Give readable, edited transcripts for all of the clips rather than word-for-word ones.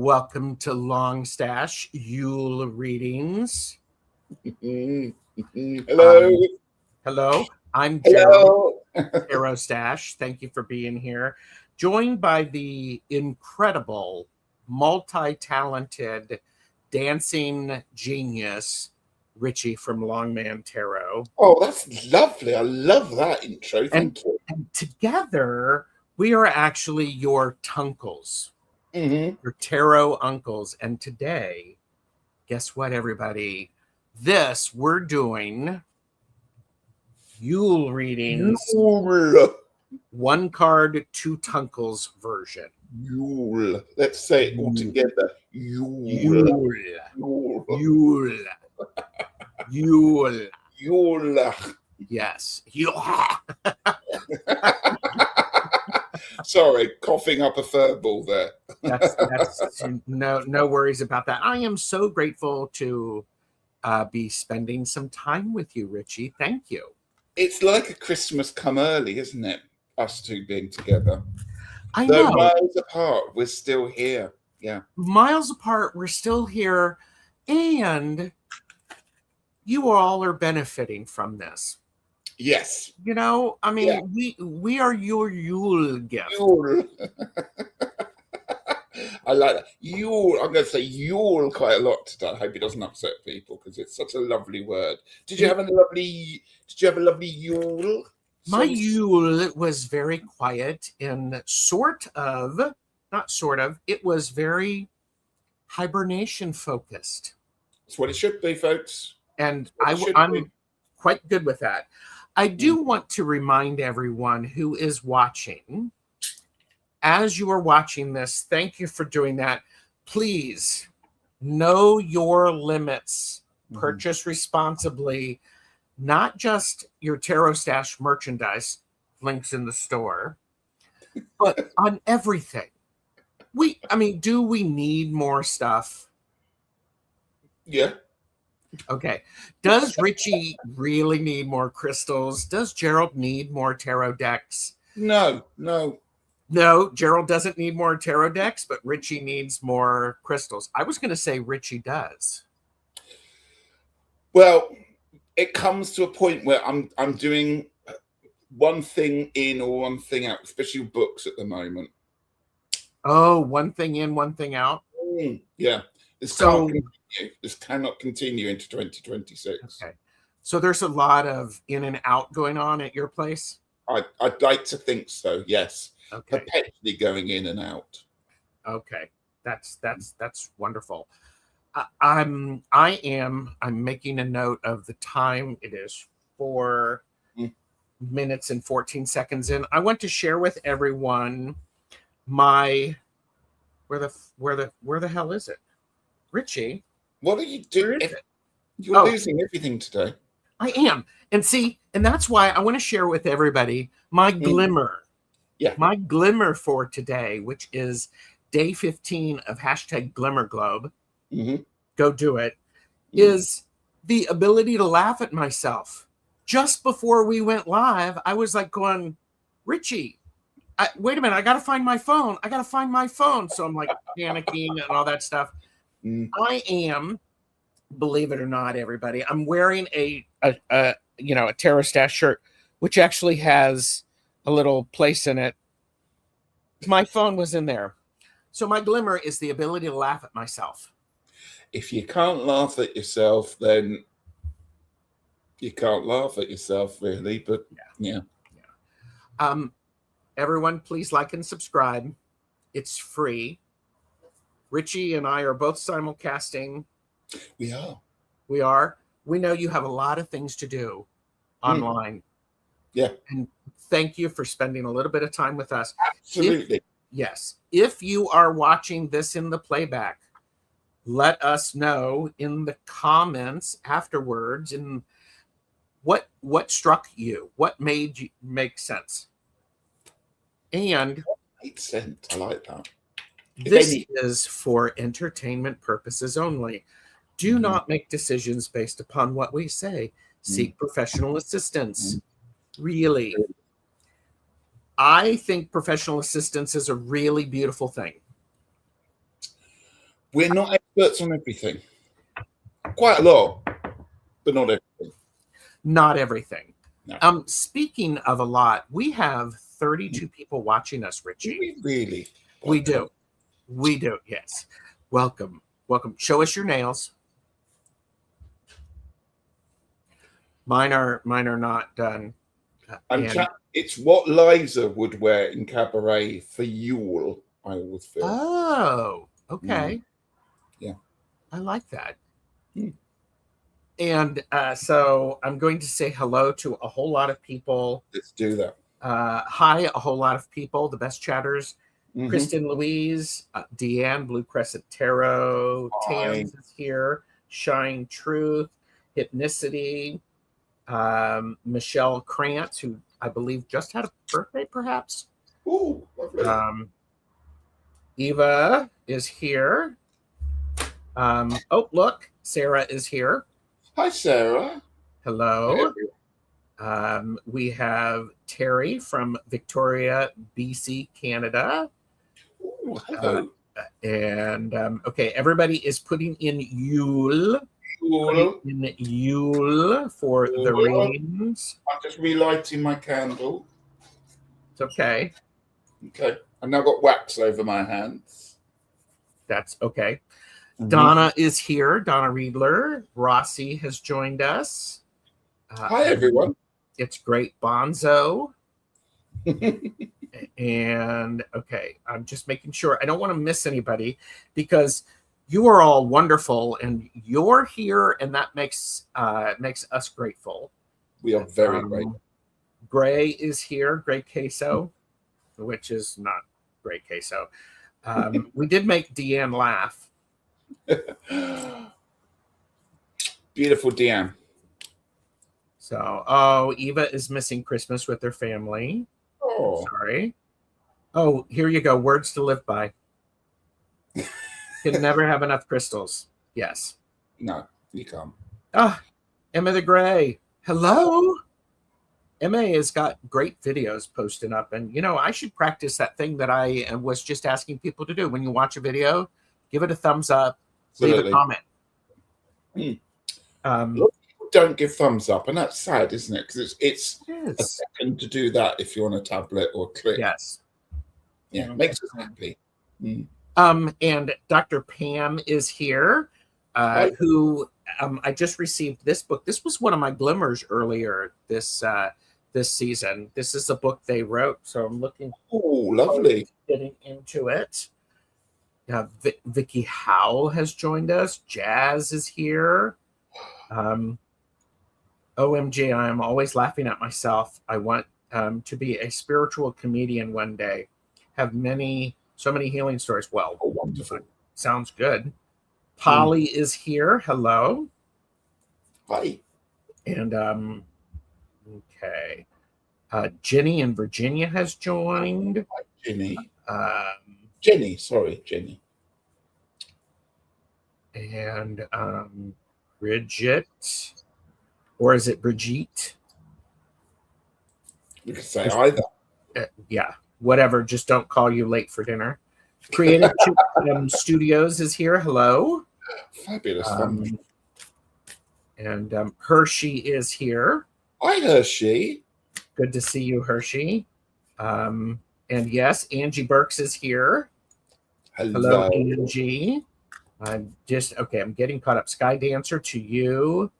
Welcome to Long Stache Yule readings. Hello. Hello, I'm Hello. Gerald, TarotStache. Thank you for being here. Joined by the incredible, multi-talented, dancing genius, Ritchie from Longman Tarot. Oh, that's lovely. I love that intro. Thank you. And together, we are actually your tunkles. Your tarot uncles. And today, guess what, everybody? We're doing Yule readings. Yule. One card, two tunkles version. Yule. Let's say it all together. Yule. Yule. Yule. Yule. Yule. Yule. Yes. Yule. Sorry, coughing up a furball there. That's no worries about that. I am so grateful to be spending some time with you, Ritchie. Thank you. It's like a Christmas come early, isn't it? Us two being together. I Though know. miles apart, we're still here. Yeah. Miles apart, we're still here. And you all are benefiting from this. Yes. You know, I mean, we are your Yule gift. Yule. I like that. Yule. I'm going to say Yule quite a lot today. I hope it doesn't upset people because it's such a lovely word. Did you have a lovely Yule? My Yule was very quiet and it was very hibernation focused. That's what it should be, folks. And I'm quite good with that. I do want to remind everyone who is watching, as you are watching this, thank you for doing that. Please know your limits. Purchase responsibly, not just your TarotStache merchandise, links in the store, but on everything. Do we need more stuff? Yeah. Okay. Does Ritchie really need more crystals? Does Gerald need more tarot decks? No, Gerald doesn't need more tarot decks, but Ritchie needs more crystals. I was going to say Ritchie does. Well, it comes to a point where I'm doing one thing in or one thing out, especially with books at the moment. Oh, one thing in, one thing out? Yeah. This cannot continue into 2026. Okay. So there's a lot of in and out going on at your place? I'd like to think so, yes. Okay. Perpetually going in and out. Okay. That's wonderful. I'm making a note of the time. It is 4 minutes and 14 seconds in. I want to share with everyone my where the hell is it? Ritchie, what are you doing? You're losing everything today. I am. And that's why I want to share with everybody my glimmer. Yeah. My glimmer for today, which is day 15 of #GlimmerGlobe. Go do it. Is the ability to laugh at myself. Just before we went live, I was like going, Ritchie, wait a minute, I got to find my phone. So I'm like panicking and all that stuff. I am, believe it or not, everybody, I'm wearing a TarotStache shirt, which actually has a little place in it. My phone was in there. So my glimmer is the ability to laugh at myself. If you can't laugh at yourself, then you can't laugh at yourself, really. But yeah. Everyone, please like and subscribe. It's free. Ritchie and I are both simulcasting. We are. We know you have a lot of things to do online. Yeah. And thank you for spending a little bit of time with us. Absolutely. Yes. If you are watching this in the playback, let us know in the comments afterwards and what struck you, what made you make sense. And makes sense. I like that. This is for entertainment purposes only. Do not make decisions based upon what we say. Seek professional assistance. Really. I think professional assistance is a really beautiful thing. We're not experts on everything. Quite a lot, but not everything. Not everything. No. Speaking of a lot, we have 32 people watching us, Ritchie. We really? We do. We do, yes. Welcome. Welcome. Show us your nails. Mine are not done. It's what Liza would wear in cabaret for Yule, I always feel. Oh, okay. Yeah. I like that. And so I'm going to say hello to a whole lot of people. Let's do that. Hi, a whole lot of people, the best chatters. Kristen Louise, Deanne, Blue Crescent Tarot, Tams is here, Shine Truth, Hypnicity, Michelle Krantz, who I believe just had a birthday, perhaps. Ooh, lovely. Eva is here. Oh, look, Sarah is here. Hi, Sarah. Hello. We have Terry from Victoria, BC, Canada. Ooh, hello. Okay, everybody is putting in Yule. In Yule for the readings. I'm just relighting my candle. It's okay. Okay. I've now got wax over my hands. That's okay. Donna is here. Donna Riedler. Rossi has joined us. Hi, everyone. It's Great Bonzo. And okay, I'm just making sure I don't want to miss anybody because you are all wonderful and you're here, and that makes us grateful. We are very grateful. Gray is here, Gray Queso, which is not Gray Queso. We did make Deanne laugh. Beautiful Deanne. So, Eva is missing Christmas with her family. Oh, sorry. Oh, here you go. Words to live by. Can never have enough crystals. Yes. No, you can't. Emma the Gray. Hello. Emma has got great videos posted up, and I should practice that thing that I was just asking people to do. When you watch a video, give it a thumbs up, leave a comment. People don't give thumbs up, and that's sad, isn't it? Because it's a second to do that if you're on a tablet or click. Yes. Yeah, it makes us happy. And Dr. Pam is here, who I just received this book. This was one of my glimmers earlier this season. This is a book they wrote, so I'm looking. Oh, lovely! Getting into it. Vicky Howell has joined us. Jazz is here. OMG, I am always laughing at myself. I want to be a spiritual comedian one day. Have so many healing stories. Well, wonderful. Sounds good. Polly is here. Hello. Hi. And okay. Jenny in Virginia has joined. Hi, Jenny. Jenny. And Bridget, or is it Brigitte? You can say either. Yeah, whatever. Just don't call you late for dinner. Creative Studios is here. Hello. Fabulous. And Hershey is here. Hi, Hershey. Good to see you, Hershey. And yes, Angie Burks is here. Hello, Angie. I'm getting caught up. Sky Dancer to you.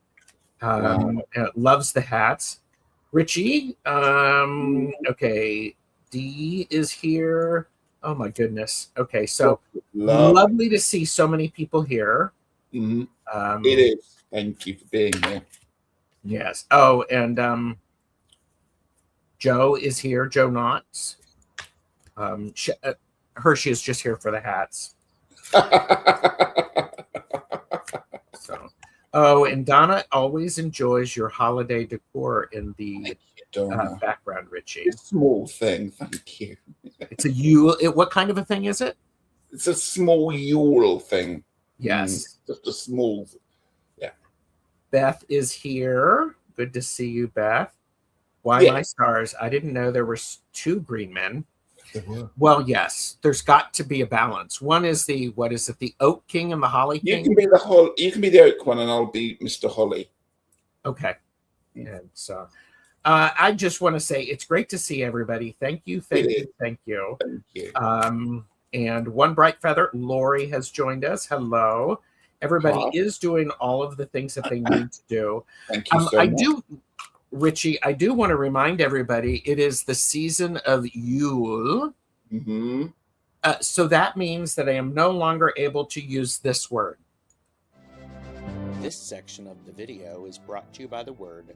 Loves the hats. Ritchie. Okay. Dee is here. Oh my goodness. Okay, so lovely to see so many people here. It is. Thank you for being here. Yes. Oh, and Joe is here. Joe Knotts. Hershey is just here for the hats. And Donna always enjoys your holiday decor in the background, Ritchie. A small thing, thank you. It's a Yule. What kind of a thing is it? It's a small Yule thing. Yes. Just a small, yeah. Beth is here. Good to see you, Beth. Why my stars? I didn't know there were 2 green men. There were. Well, yes, there's got to be a balance. One is the Oak King and the Holly You King? can be the you can be the oak one, and I'll be Mr. Holly. Okay. And so I just want to say it's great to see everybody. Thank you. Thank you. Thank you. And One bright feather, Lori has joined us. Hello. Everybody is doing all of the things that they need to do. Thank you so much. Ritchie, I do want to remind everybody it is the season of Yule. Mm-hmm. So that means that I am no longer able to use this word. This section of the video is brought to you by the word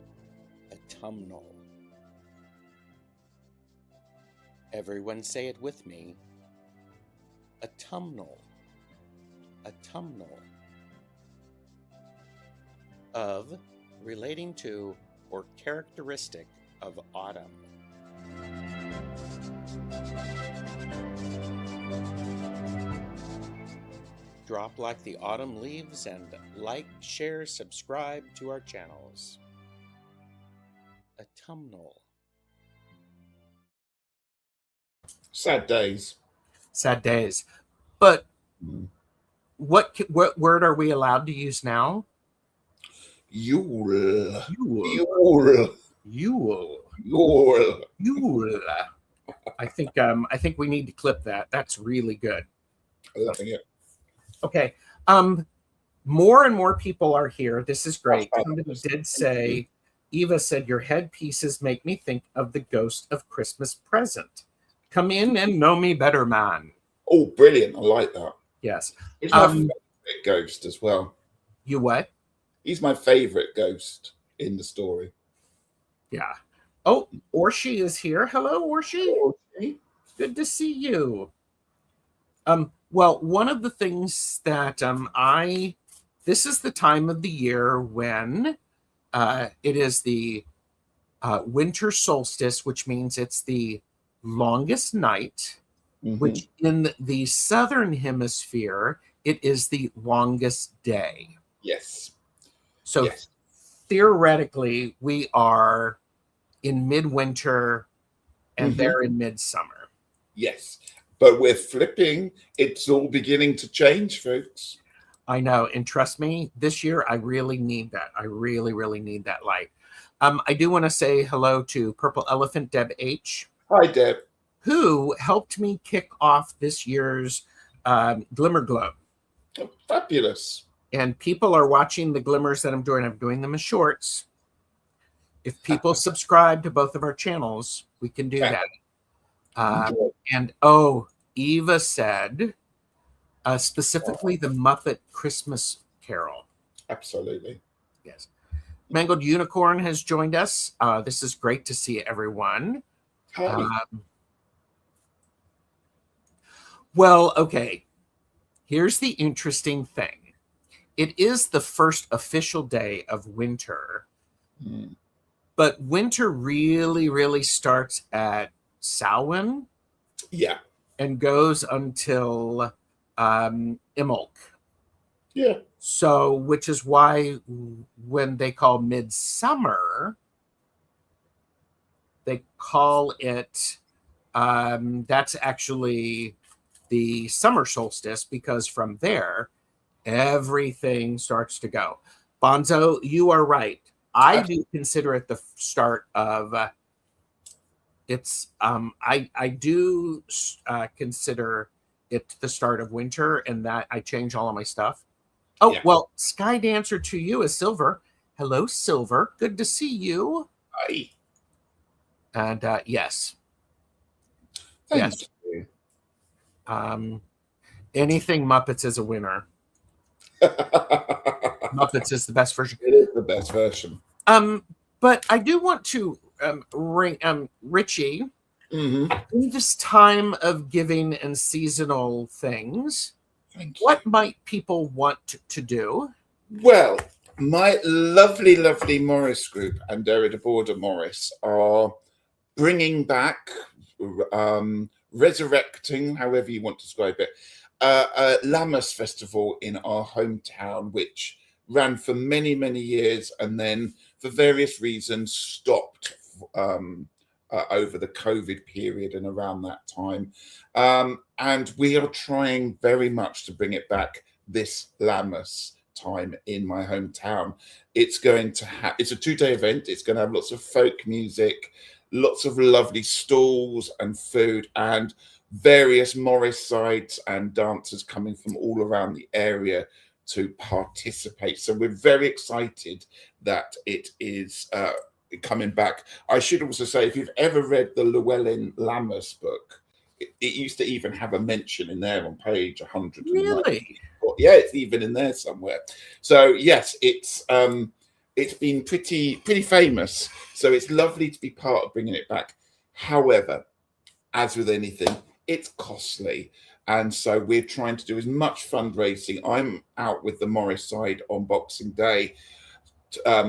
autumnal. Everyone say it with me. Autumnal. Autumnal. Of, relating to, or characteristic of autumn. Drop like the autumn leaves and like, share, subscribe to our channels. Autumnal. Sad days. Sad days. But what word are we allowed to use now? Yule. Yule. Yule. Yule. Yule. Yule. I think we need to clip that. That's really good. I love it. Okay. More and more people are here. This is great. Somebody did say, Eva said, your headpieces make me think of the ghost of Christmas present. Come in and know me better, man. Oh, brilliant. I like that. Yes. He's my favorite ghost as well. You what? He's my favorite ghost in the story. Yeah. Oh, Orshi is here. Hello, Orshi. Orshi. Good to see you. Well, one of the things that this is the time of the year when it is the Winter Solstice, which means it's the longest night, which in the Southern Hemisphere, it is the longest day. Yes. So theoretically, we are in midwinter and they're in midsummer. Yes. But we're flipping. It's all beginning to change, folks. I know. And trust me, this year, I really need that. I really, really need that light. I do want to say hello to Purple Elephant Deb H. Hi, Deb. Who helped me kick off this year's Glimmer Globe. Oh, fabulous. And people are watching the glimmers that I'm doing. I'm doing them as shorts. If people subscribe to both of our channels, we can do that. And Eva said specifically the Muppet Christmas Carol. Absolutely. Yes. Mangled Unicorn has joined us. This is great to see everyone. Hi. Well, okay. Here's the interesting thing. It is the first official day of winter. But winter really, really starts at Samhain. Yeah. And goes until Imbolc. Yeah. So, which is why when they call midsummer, they call it, that's actually the summer solstice, because from there, everything starts to go. Bonzo, you are right. I do consider it the start of I do consider it the start of winter, and that I change all of my stuff. Oh, yeah. Well, Sky Dancer to you is Silver. Hello, Silver. Good to see you. Hi. And yes. Thank you. Anything Muppets is a winner. Muppets is the best version. It is the best version. But I do want to ring Ritchie in this time of giving and seasonal things. What might people want to do? Well, my lovely, lovely Morris group and Derrida Border Morris are bringing back, resurrecting, however you want to describe it, Lammas Festival in our hometown, which ran for many, many years and then for various reasons stopped over the COVID period and around that time. And we are trying very much to bring it back this Lammas time in my hometown. It's going to have, it's a 2-day event. It's going to have lots of folk music, lots of lovely stalls and food, and various Morris sides and dancers coming from all around the area to participate. So we're very excited that it is coming back. I should also say, if you've ever read the Llewellyn Lammas book, it used to even have a mention in there on page 100. Really? Yeah, it's even in there somewhere. So yes, it's been pretty famous. So it's lovely to be part of bringing it back. However, as with anything, it's costly. And so we're trying to do as much fundraising. I'm out with the Morris side on Boxing Day,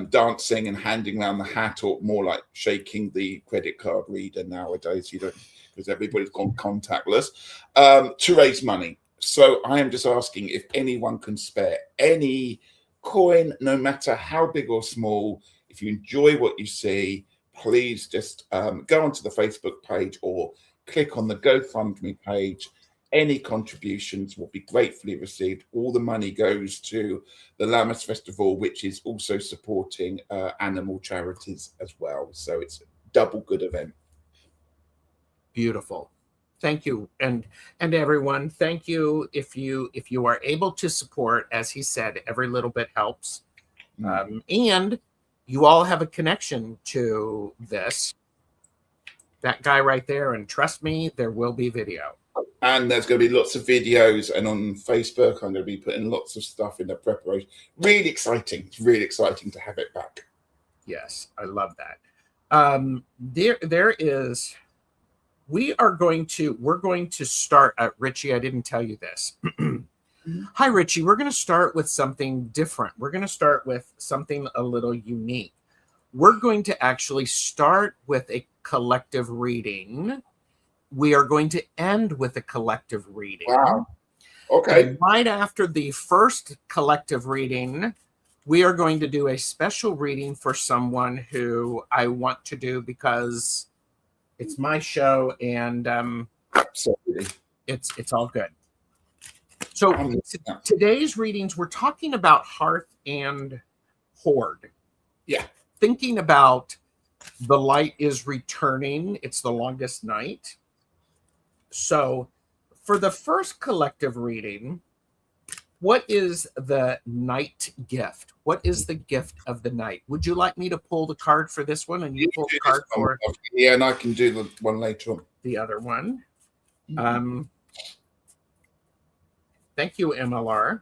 dancing and handing around the hat, or more like shaking the credit card reader nowadays, you know, because everybody's gone contactless, to raise money. So I am just asking if anyone can spare any coin, no matter how big or small. If you enjoy what you see, please just go onto the Facebook page or click on the GoFundMe page. Any contributions will be gratefully received. All the money goes to the Lammas Festival, which is also supporting animal charities as well. So it's a double good event. Beautiful. Thank you. And everyone, thank you. If you are able to support, as he said, every little bit helps. And you all have a connection to this. That guy right there, and trust me, there will be video. And there's going to be lots of videos, and on Facebook, I'm going to be putting lots of stuff in the preparation. Really exciting. It's really exciting to have it back. Yes, I love that. There is, we're going to start at Ritchie. I didn't tell you this. Hi, Ritchie. We're going to start with something different. We're going to start with something a little unique. We're going to actually start with a collective reading. We are going to end with a collective reading. Wow. Okay. And right after the first collective reading, we are going to do a special reading for someone who I want to do because it's my show, and Absolutely. It's all good. So today's readings, we're talking about Hearth and Hoard. Yeah. Thinking about the light is returning. It's the longest night. So for the first collective reading, what is the night gift? What is the gift of the night? Would you like me to pull the card for this one, and you pull the card for Yeah, and I can do the one later on. the other one? Thank you, MLR.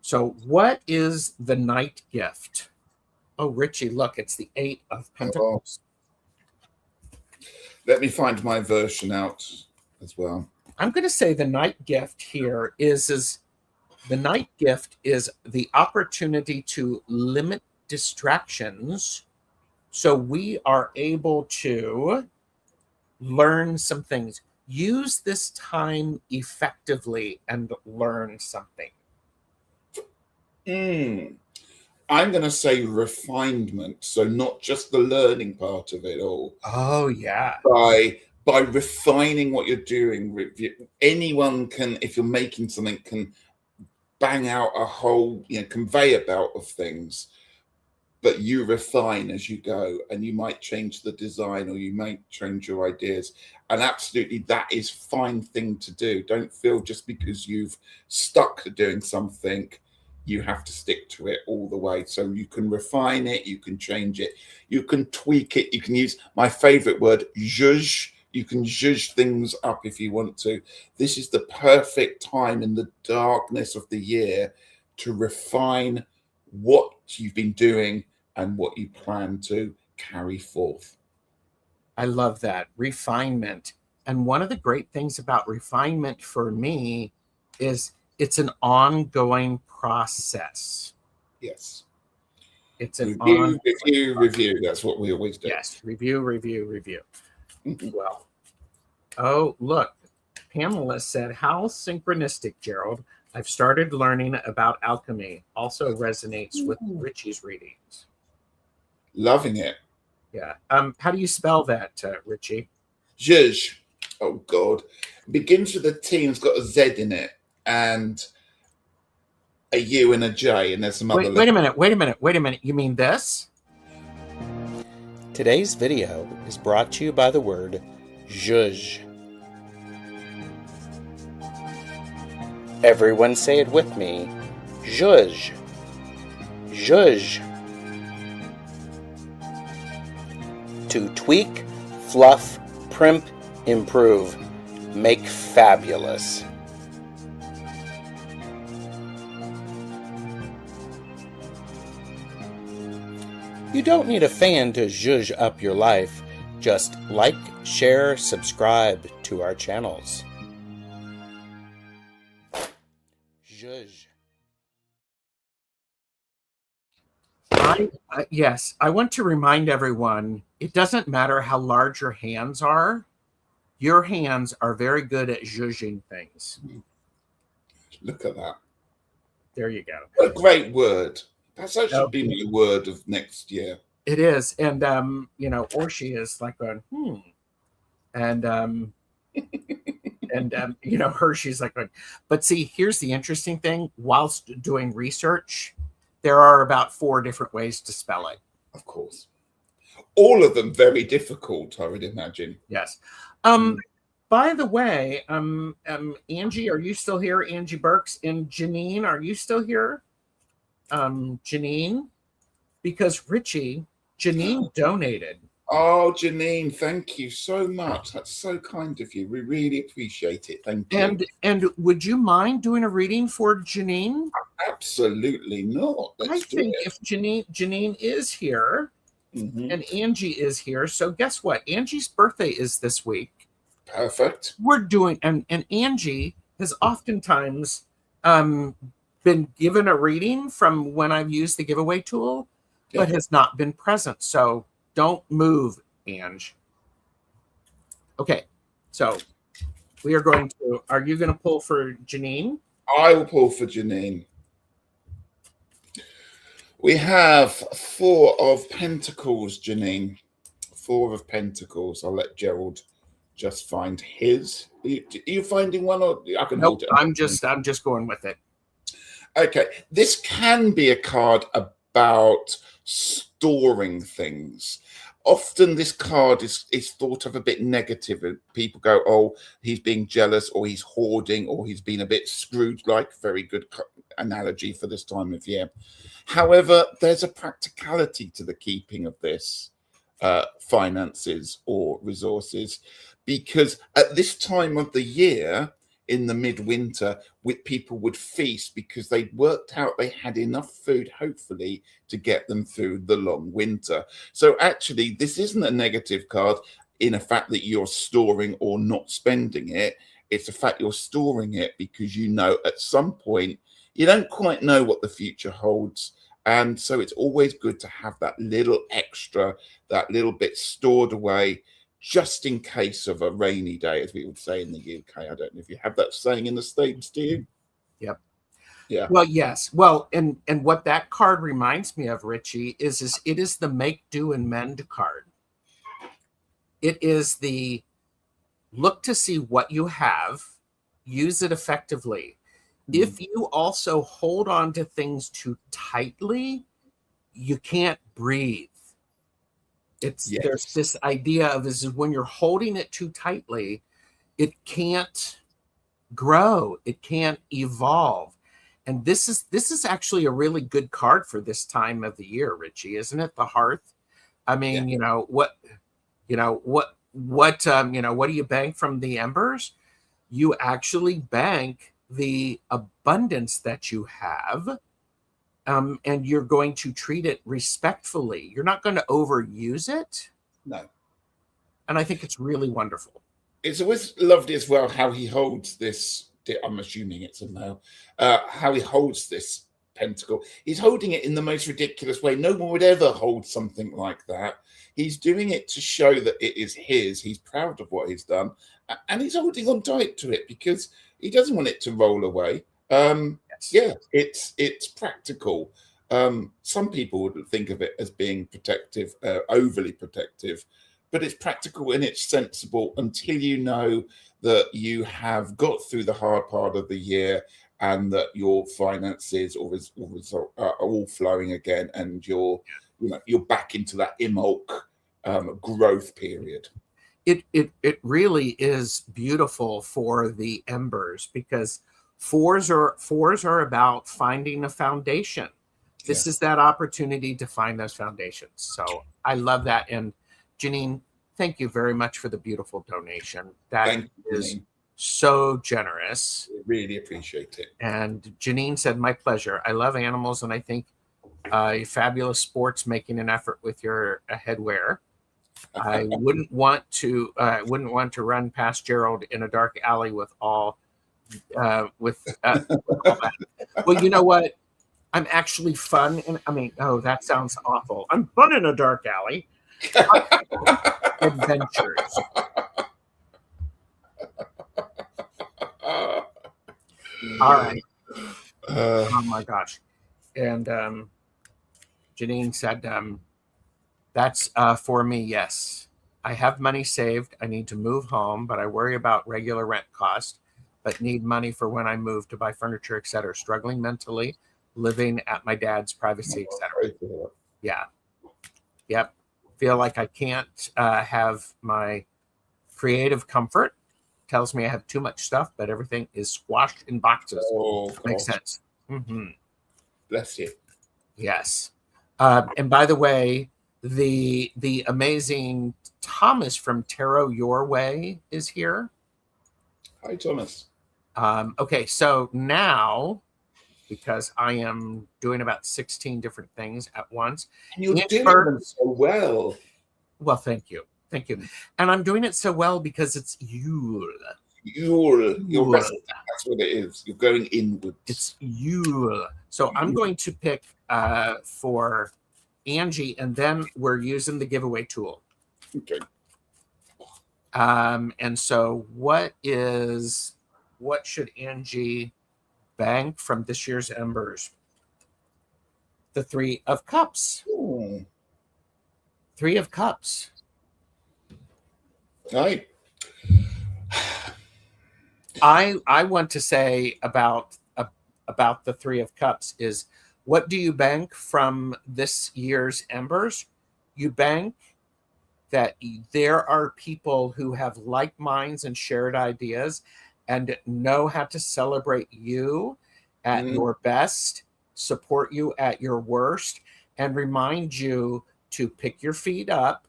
So what is the night gift? Oh, Ritchie, look, it's the 8 of Pentacles. Let me find my version out as well. I'm going to say the night gift here is the night gift is the opportunity to limit distractions so we are able to learn some things. Use this time effectively and learn something. I'm going to say refinement. So not just the learning part of it all. Oh, yeah. By refining what you're doing, anyone can, if you're making something, can bang out a whole conveyor belt of things, but you refine as you go, and you might change the design or you might change your ideas. And absolutely, that is a fine thing to do. Don't feel just because you've stuck to doing something, you have to stick to it all the way. So you can refine it, you can change it, you can tweak it, you can use my favorite word, zhuzh. You can zhuzh things up if you want to. This is the perfect time in the darkness of the year to refine what you've been doing and what you plan to carry forth. I love that. Refinement. And one of the great things about refinement for me is it's an ongoing process. Yes. It's an review. That's what we always do. Yes. Review. Well, oh, look. Pamela said, how synchronistic, Gerald. I've started learning about alchemy. Also resonates with Ritchie's readings. Loving it. Yeah. How do you spell that, Ritchie? Zhuzh. Oh, God. Begins with a T and it's got a Z in it. And a U and a J. And there's some other Wait a minute. You mean this? Today's video is brought to you by the word zhuzh. Everyone say it with me. Zhuzh. Zhuzh. To tweak, fluff, primp, improve, make fabulous. You don't need a fan to zhuzh up your life. Just like, share, subscribe to our channels. Zhuzh. Yes, I want to remind everyone, it doesn't matter how large your hands are. Your hands are very good at zhuzhing things. Look at that. There you go. What a great word. That should be my word of next year. It is. And, Orshi is like going, And, Hershey's like going, but see, here's the interesting thing. Whilst doing research, there are about 4 different ways to spell it. Of course. All of them very difficult, I would imagine. Yes. By the way, Angie, are you still here? Angie Burks and Janine, are you still here? Janine, because Janine donated. Oh, Janine, thank you so much. That's so kind of you. We really appreciate it. Thank you. And would you mind doing a reading for Janine? Absolutely not. I think if Janine is here and Angie is here, so guess what? Angie's birthday is this week. Perfect. We're doing, and Angie has oftentimes been given a reading from when I've used the giveaway tool, but has not been present. So don't move, Ange. Okay, so we are going to, are you going to pull for Janine? I will pull for Janine. We have 4 of Pentacles, Janine. 4 of Pentacles. I'll let Gerald just find his. Are you finding one, or I can hold it? I'm just going with it. Okay, this can be a card about storing things. Often this card is thought of a bit negative. People go, oh, he's being jealous, or he's hoarding, or he's been a bit Scrooge-like. Very good analogy for this time of year. However, there's a practicality to the keeping of this finances or resources, because at this time of the year, in the midwinter, people would feast because they'd worked out they had enough food, hopefully, to get them through the long winter. So actually, this isn't a negative card in a fact that you're storing or not spending it. It's a fact you're storing it because you know at some point you don't quite know what the future holds. And so it's always good to have that little extra, that little bit stored away, just in case of a rainy day, as we would say in the UK. I don't know if you have that saying in the States, do you? Yep. Yeah. Well, yes. Well, and what that card reminds me of, Ritchie, is it is the make, do, and mend card. It is the look to see what you have, use it effectively. If you also hold on to things too tightly, you can't breathe. There's this idea of is when you're holding it too tightly, it can't grow, it can't evolve. And this is actually a really good card for this time of the year, Ritchie, isn't it? The Hearth. I mean, what do you bank from the embers? You actually bank the abundance that you have. And you're going to treat it respectfully. You're not going to overuse it. No. And I think it's really wonderful. It's always lovely as well how he holds this. I'm assuming it's a male. How he holds this pentacle. He's holding it in the most ridiculous way. No one would ever hold something like that. He's doing it to show that it is his. He's proud of what he's done. And he's holding on tight to it because he doesn't want it to roll away. Yes. Yeah, it's practical. Some people would think of it as being protective, overly protective, but it's practical and it's sensible until you know that you have got through the hard part of the year and that your finances or result are all flowing again, and you're back into that imulk growth period. It really is beautiful for the embers, because fours are about finding a foundation. This is that opportunity to find those foundations. So I love that. And Janine, thank you very much for the beautiful donation. That is so generous. Really appreciate it. And Janine said, my pleasure. I love animals, and I think fabulous sports making an effort with your headwear. I wouldn't want to run past Gerald in a dark alley with all that. Well, you know what? I'm actually fun, and oh, that sounds awful. I'm fun in a dark alley. Adventures. All right. Oh my gosh. And Janine said, that's for me, yes. I have money saved. I need to move home, but I worry about regular rent cost, but need money for when I move to buy furniture, etc. Struggling mentally, living at my dad's privacy, etc. Yeah. Yep. Feel like I can't have my creative comfort. Tells me I have too much stuff, but everything is squashed in boxes. Oh, makes sense. Mm-hmm. Bless you. Yes. And by the way, the amazing Thomas from Tarot Your Way is here. Hi, Thomas. Okay, so now, because I am doing about 16 different things at once. You're doing them so well. Well, thank you. Thank you. And I'm doing it so well because it's Yule. Yule. You're resting. That's what it is. You're going inwards. It's Yule. So I'm going to pick for Angie, and then we're using the giveaway tool. Okay. And so what should Angie bank from this year's embers? The 3 of Cups. Ooh. 3 of Cups. Right. I want to say about the 3 of Cups is, what do you bank from this year's embers? You bank that there are people who have like minds and shared ideas and know how to celebrate you at your best, support you at your worst, and remind you to pick your feet up,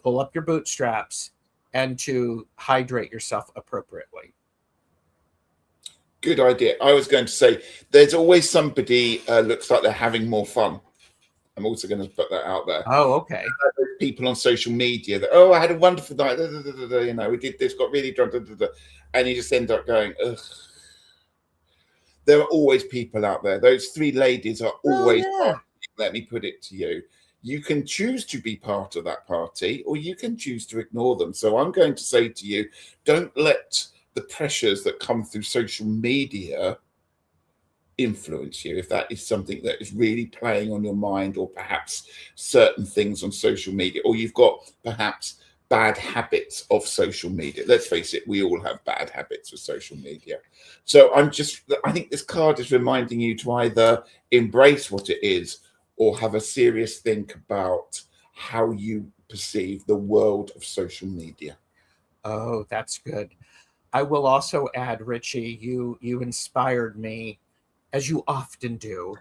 pull up your bootstraps, and to hydrate yourself appropriately. Good idea. I was going to say, there's always somebody looks like they're having more fun. I'm also going to put that out there. Oh, okay. People on social media that, oh, I had a wonderful night. You know, we did this, got really drunk, and you just end up going, ugh. There are always people out there. Those 3 ladies are always. Let me put it to you. You can choose to be part of that party, or you can choose to ignore them. So I'm going to say to you, don't let the pressures that come through social media influence you, if that is something that is really playing on your mind, or perhaps certain things on social media, or you've got perhaps bad habits of social media. Let's face it, we all have bad habits with social media. So I think this card is reminding you to either embrace what it is or have a serious think about how you perceive the world of social media. Oh, that's good. I will also add, Ritchie, you inspired me, as you often do.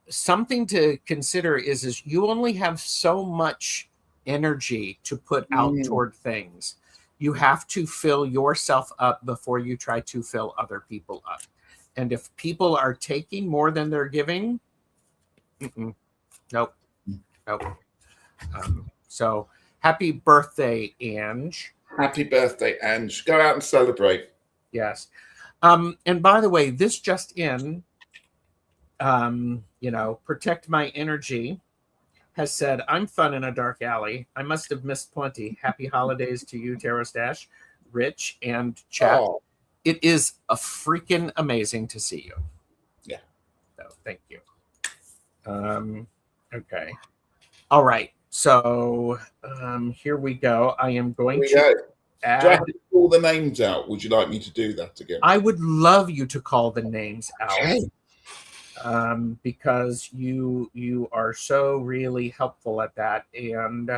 Something to consider is you only have so much energy to put out toward things. You have to fill yourself up before you try to fill other people up. And if people are taking more than they're giving, nope. So happy birthday, Ange. Happy birthday, Ange. Go out and celebrate. Yes. And by the way, this just in, protect my energy, has said, I'm fun in a dark alley. I must have missed plenty. Happy holidays to you, TarotStache, Rich, and chat. Oh. it is a freaking amazing to see you. Yeah. So thank you. Okay. All right. So here we go. I am going to add. Do I have to call the names out? Would you like me to do that again? I would love you to call the names out. Okay. Because you are so really helpful at that. And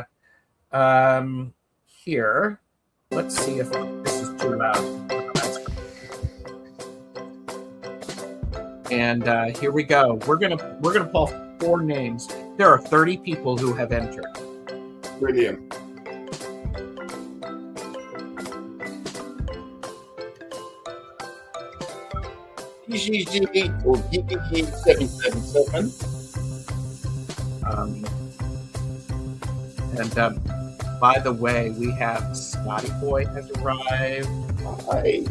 here, let's see if this is too loud. And here we go. We're gonna pull 4 names. There are 30 people who have entered. Brilliant. GGG or GGG777. And by the way, we have Snotty Boy has arrived. Hi.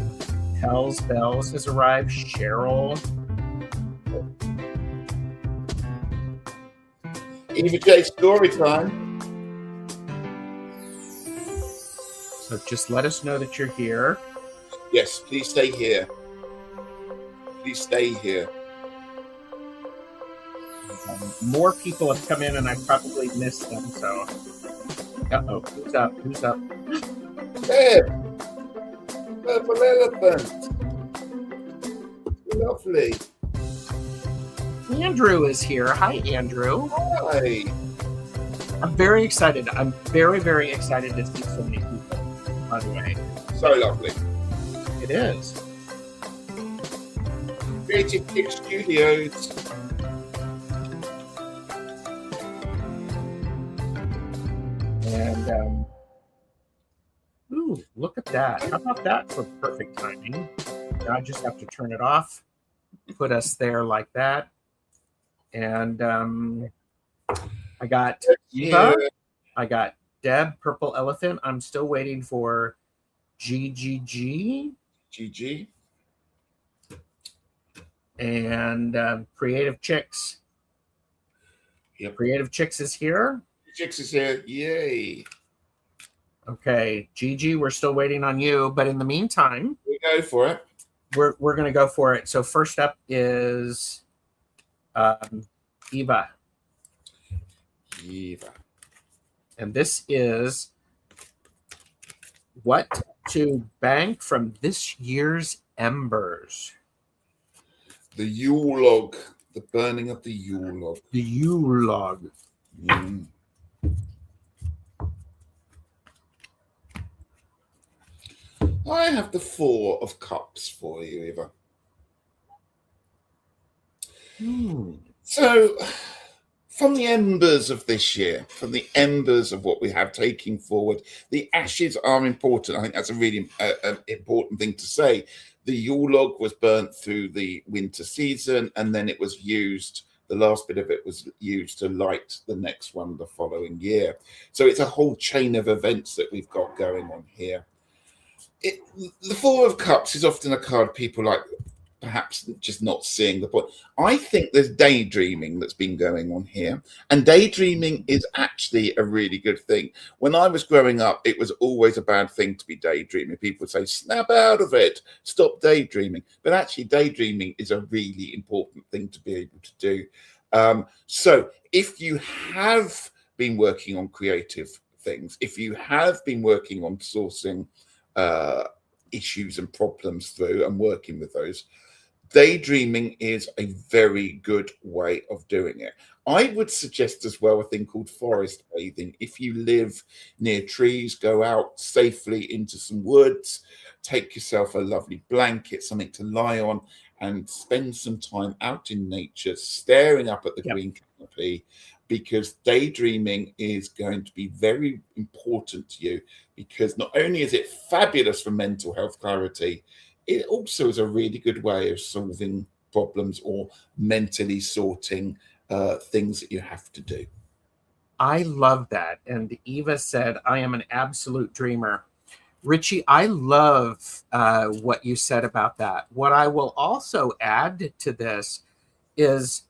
Hells Bells has arrived. Cheryl. Eva J story time. So just let us know that you're here. Yes, please stay here. Please stay here. More people have come in, and I probably missed them. So, who's up? Who's up? There. Purple elephant. Lovely. Andrew is here. Hi, Andrew. Hi. I'm very excited. I'm very, very excited to see so many people, by the way. So lovely. It is. Creative Kick Studios. And, ooh, look at that. How about that for perfect timing? Now I just have to turn it off, put us there like that. And I got Eva. I got Deb, Purple Elephant. I'm still waiting for GGG. GG. And Creative Chicks. Yep. Creative Chicks is here. Chicks is here. Yay. Okay, Gigi, we're still waiting on you. But in the meantime, We go for it. we're going to go for it. So first up is Eva. Eva. And this is what to bank from this year's embers. The Yule log. The burning of the Yule log. The Yule log. Mm. I have the 4 of Cups for you, Eva. So, from the embers of this year, from the embers of what we have taking forward, the ashes are important. I think that's a really important thing to say. The Yule log was burnt through the winter season, and then it was used, the last bit of it was used to light the next one the following year. So it's a whole chain of events that we've got going on here. The 4 of Cups is often a card people like perhaps just not seeing the point. I think there's daydreaming that's been going on here, and daydreaming is actually a really good thing. When I was growing up, it was always a bad thing to be daydreaming. People would say, snap out of it, stop daydreaming. But actually, daydreaming is a really important thing to be able to do. So if you have been working on creative things, if you have been working on sourcing issues and problems through and working with those, daydreaming is a very good way of doing it. I would suggest as well a thing called forest bathing. If you live near trees, go out safely into some woods, take yourself a lovely blanket, something to lie on, and spend some time out in nature, staring up at the green canopy, because daydreaming is going to be very important to you, because not only is it fabulous for mental health clarity, it also is a really good way of solving problems or mentally sorting things that you have to do. I love that. And Eva said, I am an absolute dreamer. Ritchie, I love what you said about that. What I will also add to this is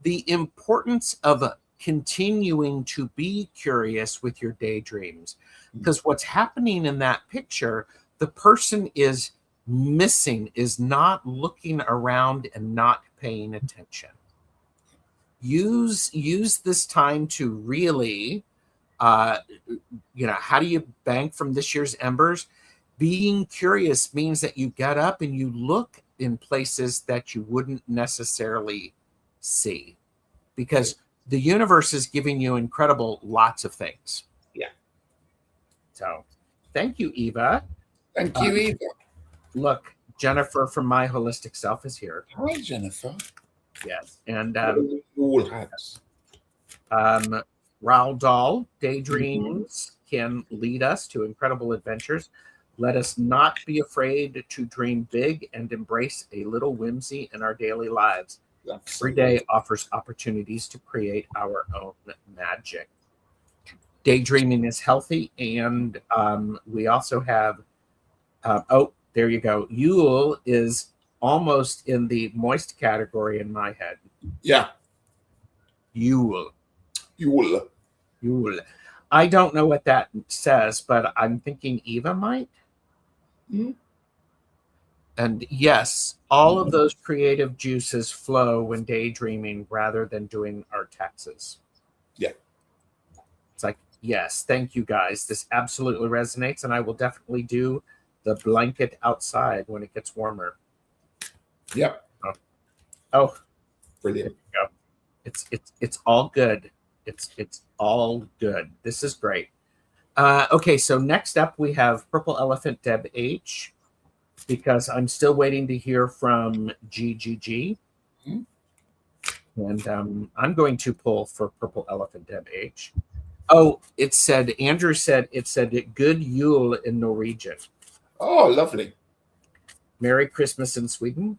the importance of continuing to be curious with your daydreams. Because what's happening in that picture, the person is missing is not looking around and not paying attention. Use this time to really, how do you bank from this year's embers? Being curious means that you get up and you look in places that you wouldn't necessarily see, because the universe is giving you incredible lots of things. Yeah. So thank you, Eva. Thank you, Eva. Look, Jennifer from My Holistic Self is here. Hi, Jennifer. Yes. And all hats. Raoul Dahl, daydreams can lead us to incredible adventures. Let us not be afraid to dream big and embrace a little whimsy in our daily lives. Every day offers opportunities to create our own magic. Daydreaming is healthy, and we also have, there you go. Yule is almost in the moist category in my head. Yeah. Yule. Yule. I don't know what that says, but I'm thinking Eva might. Mm-hmm. And yes, all of those creative juices flow when daydreaming rather than doing our taxes. Yeah. It's like, yes, thank you guys. This absolutely resonates, and I will definitely do the blanket outside when it gets warmer. Yep. Oh, brilliant. It's all good. It's all good. This is great. Okay, so next up we have Purple Elephant Deb H, because I'm still waiting to hear from GGG. Mm-hmm. And I'm going to pull for Purple Elephant Deb H. Oh, Andrew said it said good Yule in Norwegian. Oh, lovely. Merry Christmas in Sweden.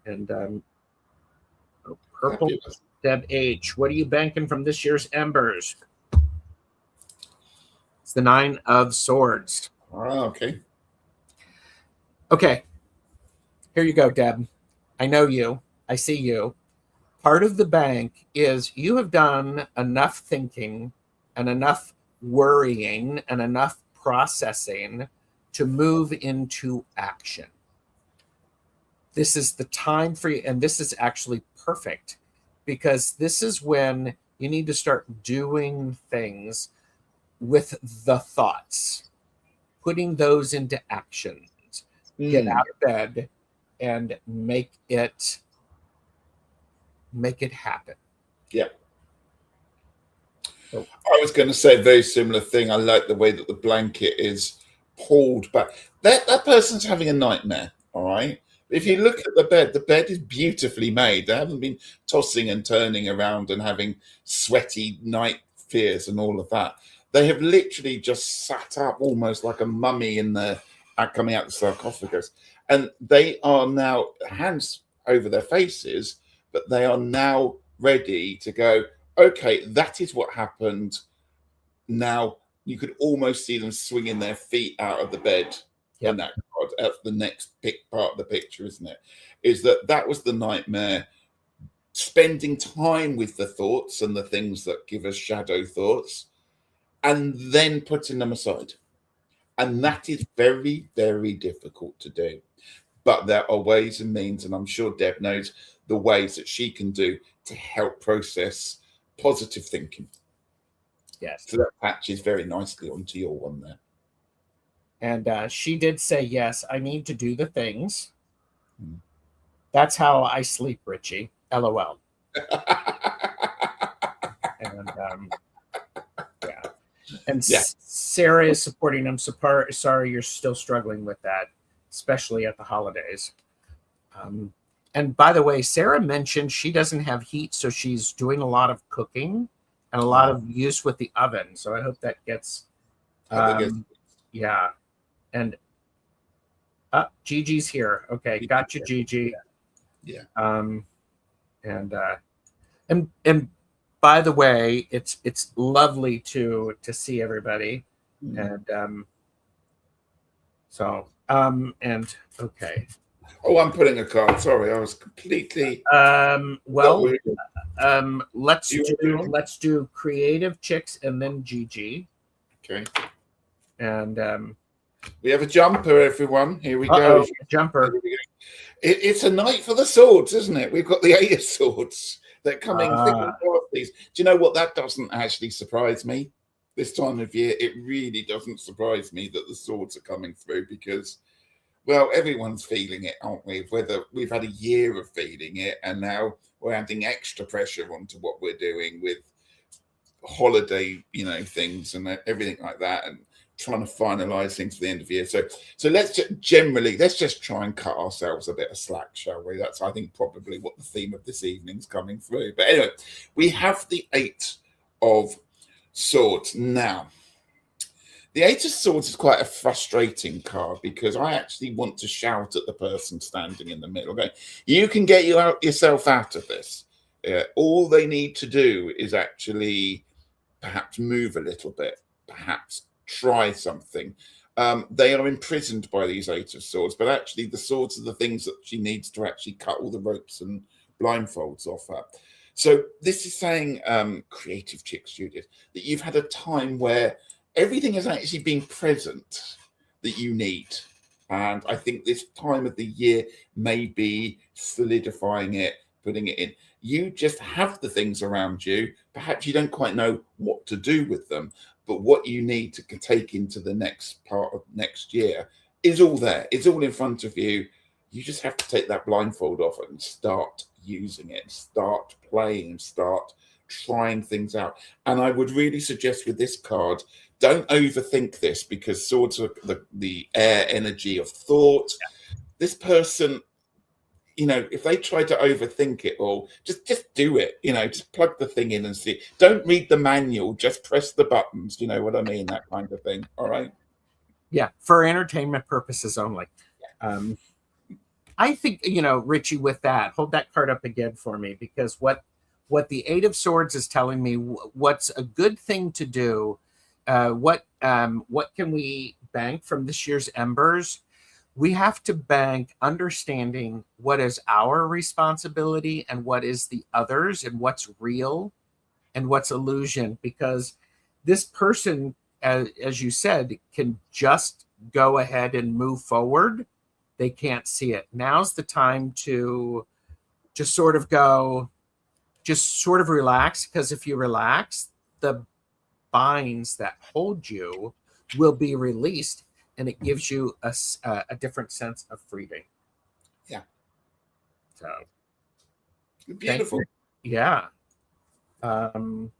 And Purple Fabulous. Deb H, what are you banking from this year's embers? It's the 9 of Swords. Oh, okay. Okay. Here you go, Deb. I know you. I see you. Part of the bank is you have done enough thinking and enough worrying and enough processing to move into action. This is the time for you, and this is actually perfect, because this is when you need to start doing things with the thoughts, putting those into action. Get out of bed and make it happen. Yeah. So, I was going to say a very similar thing. I like the way that the blanket is pulled back. That person's having a nightmare, all right? If you look at the bed is beautifully made. They haven't been tossing and turning around and having sweaty night fears and all of that. They have literally just sat up almost like a mummy in the coming out the sarcophagus. And they are now, hands over their faces, but they are now ready to go, okay, that is what happened. Now you could almost see them swinging their feet out of the bed. Yep. In that card. That's the next part of the picture, isn't it? Is that was the nightmare. Spending time with the thoughts and the things that give us shadow thoughts, and then putting them aside. And that is very, very difficult to do. But there are ways and means, and I'm sure Deb knows the ways that she can do to help process positive thinking. Yes. So that patches very nicely onto your one there. And she did say, yes, I need to do the things. That's how I sleep, Ritchie. LOL. And yeah. And yeah. Sarah is supporting him. Sorry, you're still struggling with that, especially at the holidays. And by the way, Sarah mentioned she doesn't have heat, so she's doing a lot of cooking and a lot of use with the oven. So I hope that gets, yeah. And Gigi's here. Okay, gotcha, Gigi. Yeah. And by the way, it's lovely to see everybody. And and okay. Oh, I'm putting a card. Sorry, I was completely. Let's do creative chicks and then Gigi. Okay. And We have a jumper, everyone. Here we Uh-oh, go. jumper. It's a night for the swords, isn't it? We've got the Eight of Swords. They're coming thick and fast. These. Do you know what? That doesn't actually surprise me this time of year. It really doesn't surprise me that the swords are coming through because, well, everyone's feeling it, aren't we? Whether we've had a year of feeling it and now we're adding extra pressure onto what we're doing with holiday, things and everything like that, and trying to finalize things for the end of the year. So let's just try and cut ourselves a bit of slack, shall we? That's, I think, probably what the theme of this evening's coming through. But anyway, we have the Eight of Swords. Now, the Eight of Swords is quite a frustrating card because I actually want to shout at the person standing in the middle. Okay, you can get yourself out of this. All they need to do is actually perhaps move a little bit, perhaps try something. They are imprisoned by these Eight of Swords, but actually the swords are the things that she needs to actually cut all the ropes and blindfolds off her. So this is saying, creative chicks, Judith, that you've had a time where everything has actually been present that you need. And I think this time of the year may be solidifying it, putting it in. You just have the things around you. Perhaps you don't quite know what to do with them, but what you need to take into the next part of next year is all there. It's all in front of you. You just have to take that blindfold off and start using it, start playing, start trying things out. And I would really suggest with this card, don't overthink this because swords are the air energy of thought. This person, if they try to overthink it all, just do it. Just plug the thing in and see. Don't read the manual. Just press the buttons. You know what I mean? That kind of thing. All right. Yeah, for entertainment purposes only. I think, Ritchie, with that, hold that card up again for me, because what the Eight of Swords is telling me, what's a good thing to do, what can we bank from this year's embers? We have to bank understanding what is our responsibility and what is the others, and what's real and what's illusion, because this person, as you said, can just go ahead and move forward. They can't see it. Now's the time to just sort of relax, because if you relax, the binds that hold you will be released, and it gives you a different sense of freedom. Yeah. So beautiful. Yeah. And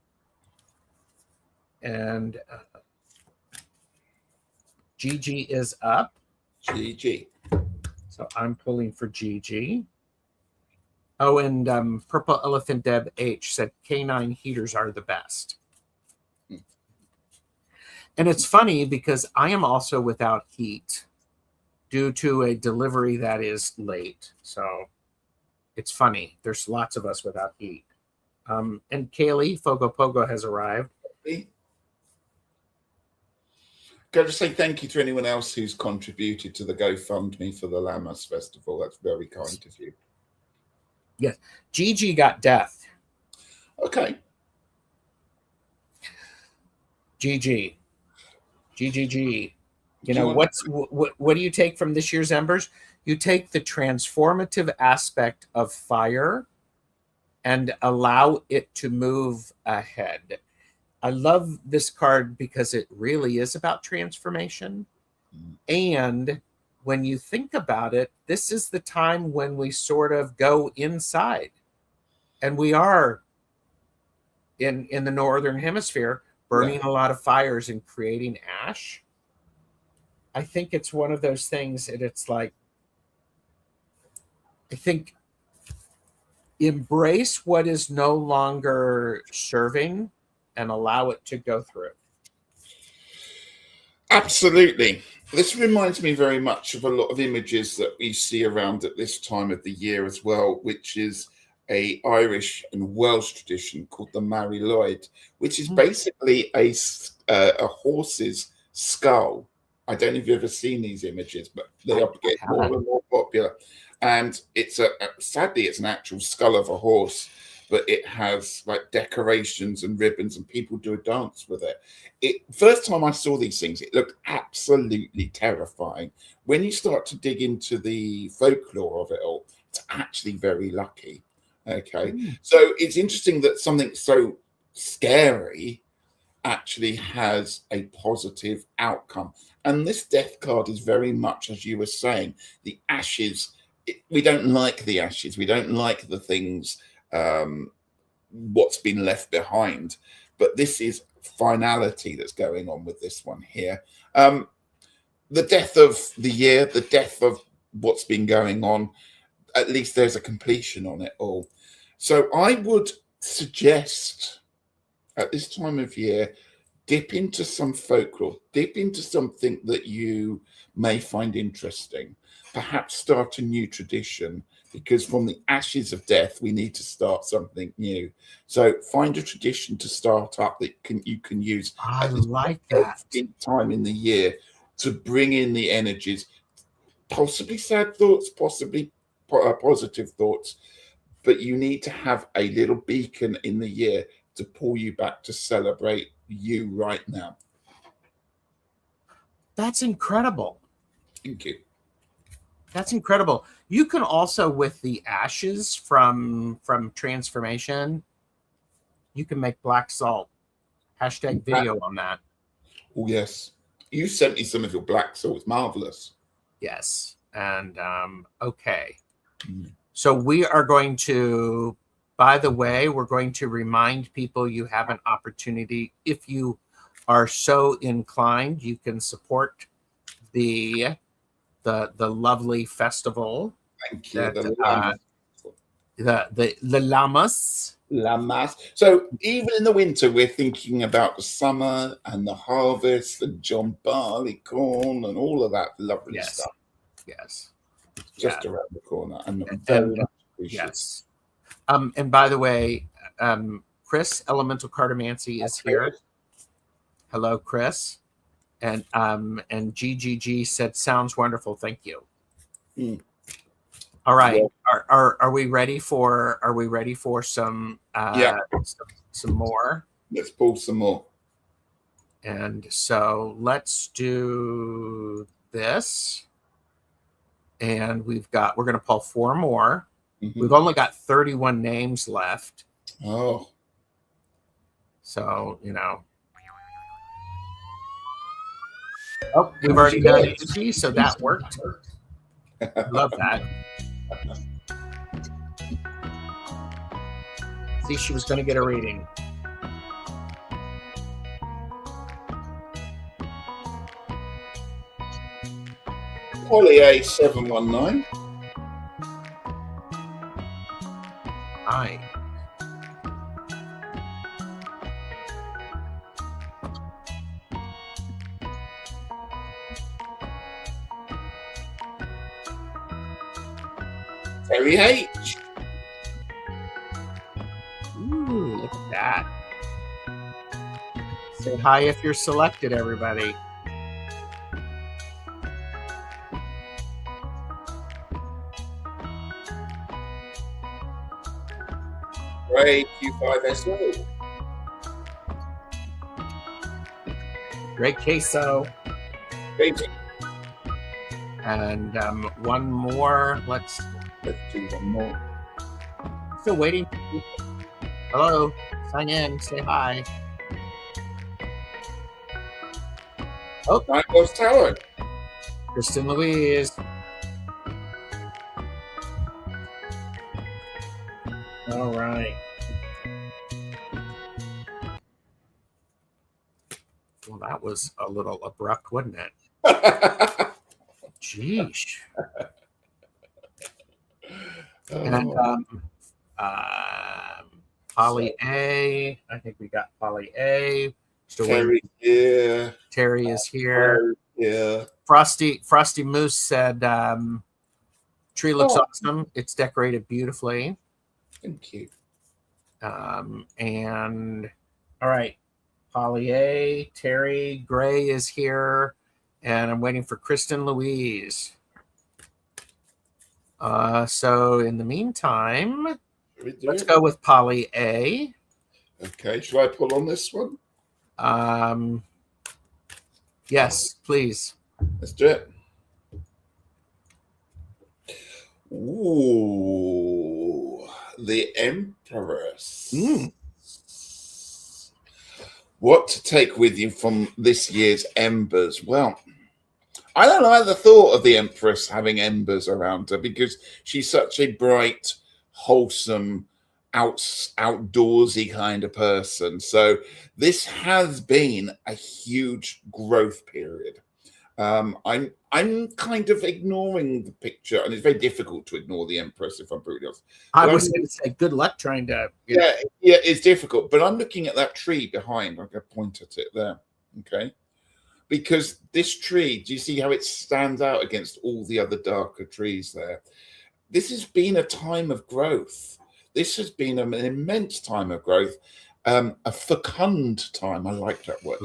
Gigi is up. Gigi. So I'm pulling for Gigi. Oh, and Purple Elephant Deb H said canine heaters are the best. And it's funny because I am also without heat due to a delivery that is late. So it's funny. There's lots of us without heat. And Kaylee, Fogo Pogo has arrived. Got to say thank you to anyone else who's contributed to the GoFundMe for the Lammas Festival. That's very kind of you. Yes. Gigi got death. Okay. GG. What do you take from this year's embers? You take the transformative aspect of fire and allow it to move ahead. I love this card because it really is about transformation. And when you think about it, this is the time when we sort of go inside. And we are in the Northern Hemisphere burning a lot of fires and creating ash. I think it's one of those things, and it's like, I think embrace what is no longer serving and allow it to go through. Absolutely. This reminds me very much of a lot of images that we see around at this time of the year as well, which is a Irish and Welsh tradition called the Mary Lloyd, which is basically a horse's skull. I don't know if you've ever seen these images, but they are getting more and more popular. And it's sadly, it's an actual skull of a horse. but it has like decorations and ribbons, and people do a dance with it. First time I saw these things, it looked absolutely terrifying. When you start to dig into the folklore of it all, it's actually very lucky. Okay, so it's interesting that something so scary actually has a positive outcome. And this death card is very much, as you were saying, the ashes. We don't like the ashes. We don't like the things, what's been left behind. But this is finality that's going on with this one here. The death of the year, the death of what's been going on, at least there's a completion on it all. So I would suggest at this time of year, dip into some folklore, dip into something that you may find interesting. Perhaps start a new tradition, because from the ashes of death, we need to start something new. So find a tradition to start up that you can use. I like that. Time in the year to bring in the energies, possibly sad thoughts, possibly positive thoughts, but you need to have a little beacon in the year to pull you back to celebrate you right now. That's incredible. Thank you. That's incredible. You can also, with the ashes from transformation, you can make black salt. Hashtag video on that. Oh, yes. You sent me some of your black salt. It's marvelous. Yes. And okay. So we are going to, by the way, we're going to remind people you have an opportunity. If you are so inclined, you can support the lovely festival. Thank you. That, the Llamas. Llamas. So even in the winter, we're thinking about the summer and the harvest and John Barleycorn and all of that lovely stuff. Yes. Just around the corner. And very much appreciate yes. And by the way, Chris, Elemental Cartomancy, is here. Hello, Chris. And GGG said, sounds wonderful. Thank you. All right. Yeah. Are we ready for some some more? Let's pull some more. And so let's do this. And we're going to pull 4 more. We've only got 31 names left. Oh. So, Oh, we've already done Ritchie, so that worked. Love that. See, she was going to get a reading. Polly A719. Hi. Terry H. Ooh, look at that. Say hi if you're selected, everybody. Ray Q5SO. Great queso. Thank you. And one more. Let's do one more. Still waiting. Hello. Sign in. Say hi. Oh, Night Wolf's Tower. Kristen Louise. All right. Well, that was a little abrupt, wasn't it? Jeez. And Polly A. I think we got Polly A. Terry here. Terry is here. Yeah. Frosty Moose said, tree looks awesome. It's decorated beautifully. Thank you. And all right. Polly A. Terry Gray is here. And I'm waiting for Kristen Louise. So in the meantime, Let's go with Poly A. Okay, shall I pull on this one? Yes, please. Let's do it. Ooh, the Empress. What to take with you from this year's embers? Well, I don't like the thought of the Empress having embers around her because she's such a bright, wholesome, outdoorsy kind of person. So this has been a huge growth period. I'm kind of ignoring the picture, and it's very difficult to ignore the Empress if I'm brutally honest. I was going to say, good luck trying to. Yeah, it's difficult. But I'm looking at that tree behind. I'm going to point at it there. Okay. Because this tree, do you see how it stands out against all the other darker trees there? This has been a time of growth. This has been an immense time of growth. A fecund time. I like that word.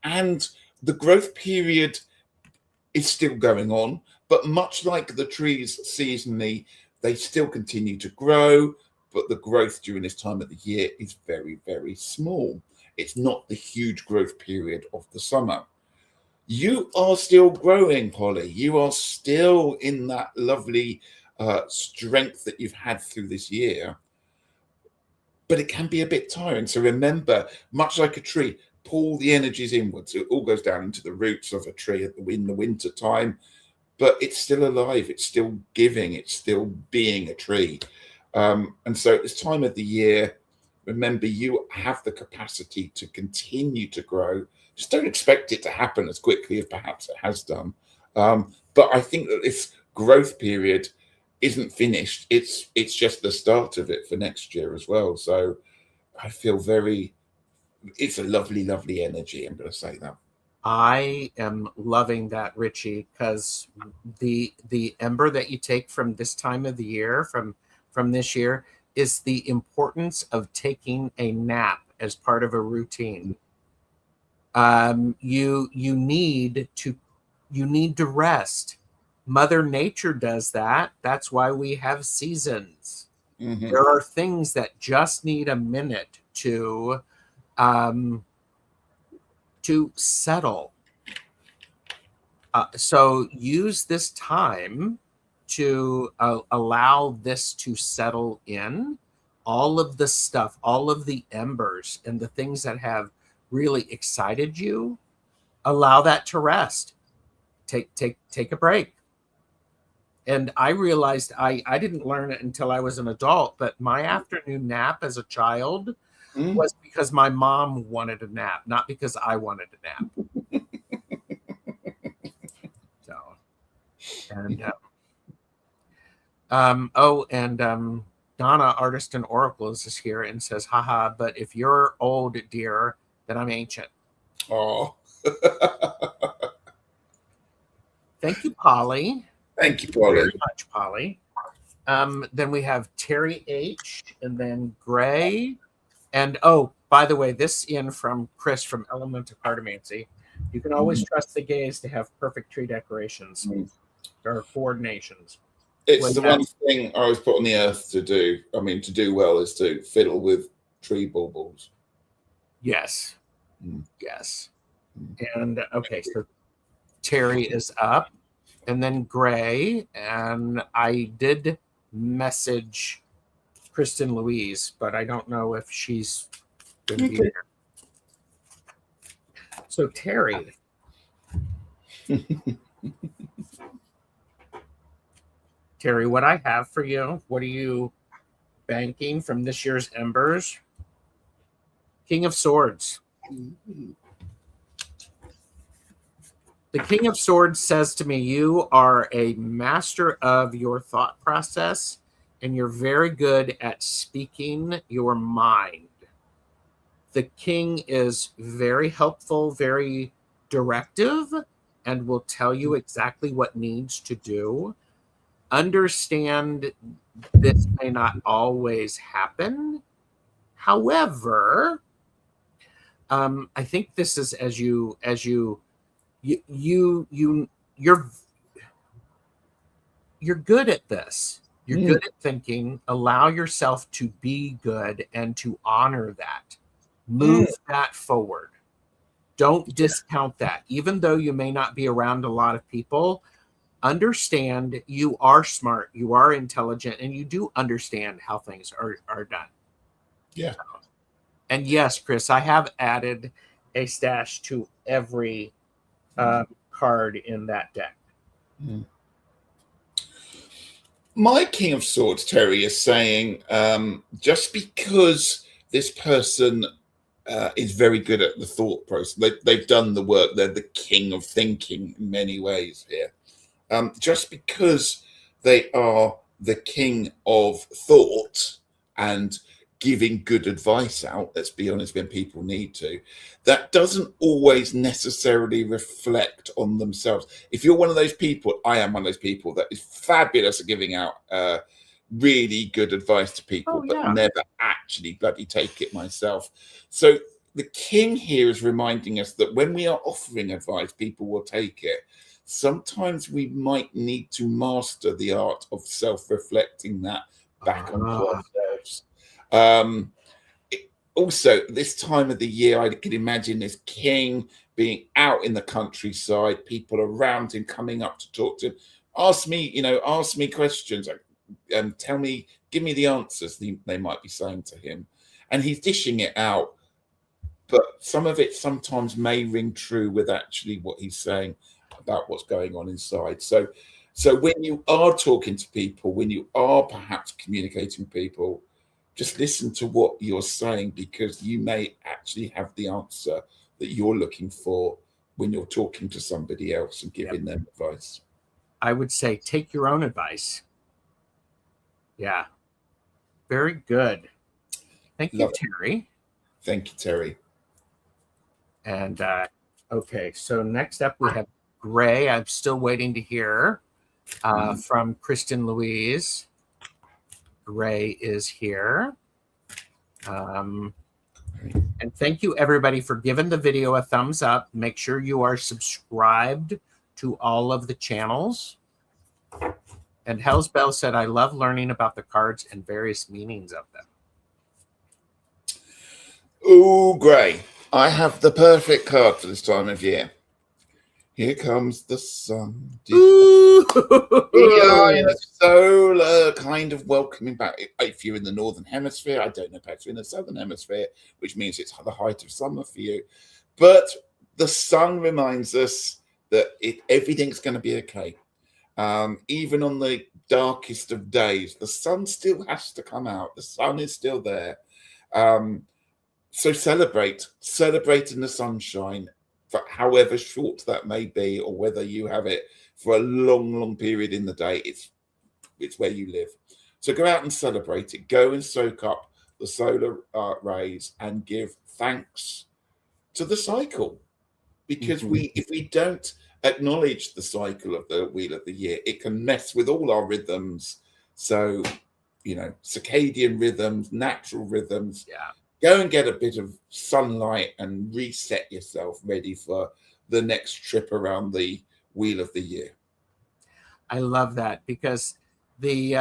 And the growth period is still going on, but much like the trees seasonally, they still continue to grow, but the growth during this time of the year is very, very small. It's not the huge growth period of the summer. You are still growing, Polly. You are still in that lovely strength that you've had through this year, but it can be a bit tiring. So remember, much like a tree, pull the energies inwards. It all goes down into the roots of a tree in the winter time, but it's still alive. It's still giving. It's still being a tree. And so at this time of the year, remember, you have the capacity to continue to grow. Just don't expect it to happen as quickly as perhaps it has done. But I think that this growth period isn't finished. It's just the start of it for next year as well. So I feel it's a lovely, lovely energy. I'm going to say that. I am loving that, Ritchie, because the ember that you take from this time of the year, from this year, is the importance of taking a nap as part of a routine. You need to rest. Mother Nature does that. That's why we have seasons. Mm-hmm. There are things that just need a minute to settle. So use this time to allow this to settle in. All of the stuff, all of the embers and the things that have really excited you, allow that to rest. Take a break. And I realized I didn't learn it until I was an adult, but my afternoon nap as a child was because my mom wanted a nap, not because I wanted a nap. So, and Donna, Artist and Oracles, is here and says, haha, but if you're old, dear, then I'm ancient. Oh. Thank you, Polly. Thank you, Polly. Very much, Polly. Then we have Terry H. and then Gray. And by the way, this in from Chris from Elemental Cartomancy. You can always trust the gays to have perfect tree decorations or coordinations. It's the one thing I was put on the earth to do. I mean, to do well is to fiddle with tree baubles. Yes. Yes. And okay, so Terry is up. And then Gray, and I did message Kristen Louise, but I don't know if she's going to be there. So Terry. Terry, what I have for you, what are you banking from this year's embers? King of Swords. The King of Swords says to me, you are a master of your thought process, and you're very good at speaking your mind. The King is very helpful, very directive, and will tell you exactly what needs to do. Understand this may not always happen. However, I think this is you're good at this. You're good at thinking. Allow yourself to be good and to honor that. Move that forward. Don't discount that. Even though you may not be around a lot of people, understand you are smart, you are intelligent, and you do understand how things are done. Yeah. And yes, Chris, I have added a stash to every card in that deck. My King of Swords, Terry, is saying just because this person is very good at the thought process, they've done the work, they're the king of thinking in many ways here. Just because they are the king of thought and giving good advice out, let's be honest, when people need to, that doesn't always necessarily reflect on themselves. If you're one of those people, I am one of those people that is fabulous at giving out really good advice to people, but never actually bloody take it myself. So the king here is reminding us that when we are offering advice, people will take it. Sometimes we might need to master the art of self-reflecting that back onto ourselves. Also, this time of the year, I can imagine this king being out in the countryside, people around him coming up to talk to him, ask me questions, tell me, give me the answers, they might be saying to him. And he's dishing it out, but some of it sometimes may ring true with actually what he's saying about what's going on inside. So when you are talking to people, when you are perhaps communicating with people, just listen to what you're saying, because you may actually have the answer that you're looking for when you're talking to somebody else and giving them advice. I would say take your own advice. Yeah. Very good. Thank you, Terry. Thank you, Terry. And okay, so next up we have Gray. I'm still waiting to hear from Kristen Louise. Gray is here. And thank you, everybody, for giving the video a thumbs up. Make sure you are subscribed to all of the channels. And Hell's Bell said, I love learning about the cards and various meanings of them. Oh, Gray, I have the perfect card for this time of year. Here comes the sun. Solar kind of welcoming back. If you're in the northern hemisphere, I don't know if you're in the southern hemisphere, which means it's the height of summer for you. But the sun reminds us that everything's going to be okay. Even on the darkest of days, the sun still has to come out. The sun is still there. So celebrate in the sunshine, for however short that may be, or whether you have it for a long period in the day. It's where you live. So go out and celebrate it. Go and soak up the solar rays and give thanks to the cycle. Because if we don't acknowledge the cycle of the wheel of the year, it can mess with all our rhythms. So, circadian rhythms, natural rhythms. Yeah. Go and get a bit of sunlight and reset yourself, ready for the next trip around the wheel of the year. I love that, because the